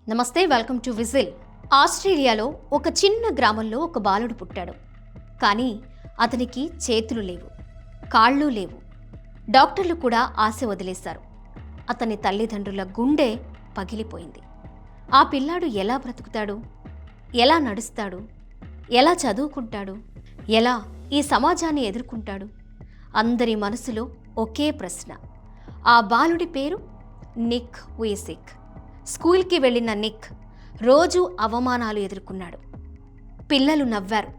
నమస్తే, welcome to whistle. ఆస్ట్రేలియాలో ఒక చిన్న గ్రామంలో ఒక బాలుడు పుట్టాడు. కానీ అతనికి చేతులు లేవు, కాళ్ళు లేవు. డాక్టర్లు కూడా ఆశ వదిలేశారు. అతని తల్లిదండ్రుల గుండె పగిలిపోయింది. ఆ పిల్లాడు ఎలా బ్రతుకుతాడు? ఎలా నడుస్తాడు? ఎలా చదువుకుంటాడు? ఎలా ఈ సమాజాన్ని ఎదుర్కొంటాడు? అందరి మనసులో ఒకే ప్రశ్న. ఆ బాలుడి పేరు నిక్ వూయిసిక్. స్కూల్కి వెళ్ళిన నిక్ రోజు అవమానాలు ఎదుర్కొన్నాడు. పిల్లలు నవ్వారు,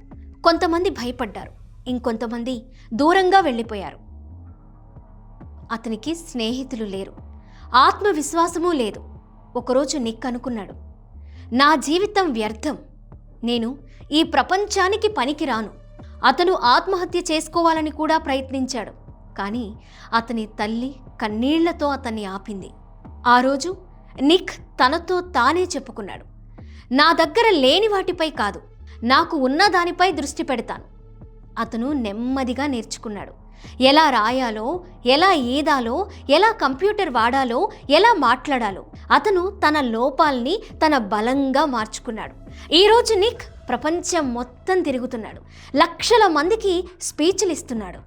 కొంతమంది భయపడ్డారు, ఇంకొంతమంది దూరంగా వెళ్ళిపోయారు. అతనికి స్నేహితులు లేరు, ఆత్మవిశ్వాసమూ లేదు. ఒకరోజు నిక్ అనుకున్నాడు, నా జీవితం వ్యర్థం, నేను ఈ ప్రపంచానికి పనికిరాను. అతను ఆత్మహత్య చేసుకోవాలని కూడా ప్రయత్నించాడు. కానీ అతని తల్లి కన్నీళ్లతో అతన్ని ఆపింది. ఆ రోజు నిక్ తనతో తానే చెప్పుకున్నాడు, నా దగ్గర లేని వాటిపై కాదు, నాకు ఉన్న దానిపై దృష్టి పెడతాను. అతను నెమ్మదిగా నేర్చుకున్నాడు. ఎలా రాయాలో, ఎలా ఈదాలో, ఎలా కంప్యూటర్ వాడాలో, ఎలా మాట్లాడాలో. అతను తన లోపాల్ని తన బలంగా మార్చుకున్నాడు. ఈరోజు నిక్ ప్రపంచం మొత్తం తిరుగుతున్నాడు, లక్షల మందికి స్పీచ్లు ఇస్తున్నాడు.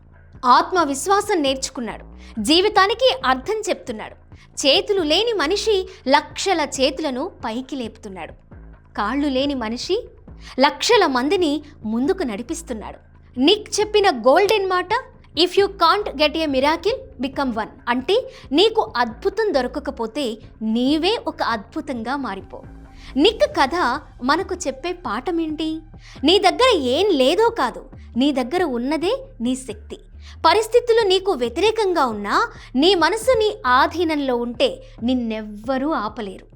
ఆత్మవిశ్వాసం నేర్చుకున్నాడు, జీవితానికి అర్థం చెప్తున్నాడు. చేతులు లేని మనిషి లక్షల చేతులను పైకి లేపుతున్నాడు. కాళ్ళు లేని మనిషి లక్షల మందిని ముందుకు నడిపిస్తున్నాడు. నిక్ చెప్పిన గోల్డెన్ మాట, if you can't get a miracle become one. అంటే నీకు అద్భుతం దొరకకపోతే నీవే ఒక అద్భుతంగా మారిపో. నిక్ కథ మనకు చెప్పే పాఠమేంటి? నీ దగ్గర ఏం లేదో కాదు, నీ దగ్గర ఉన్నదే నీ శక్తి. పరిస్థితులు నీకు వ్యతిరేకంగా ఉన్నా నీ మనసు నీ ఆధీనంలో ఉంటే నిన్నెవ్వరూ ఆపలేరు.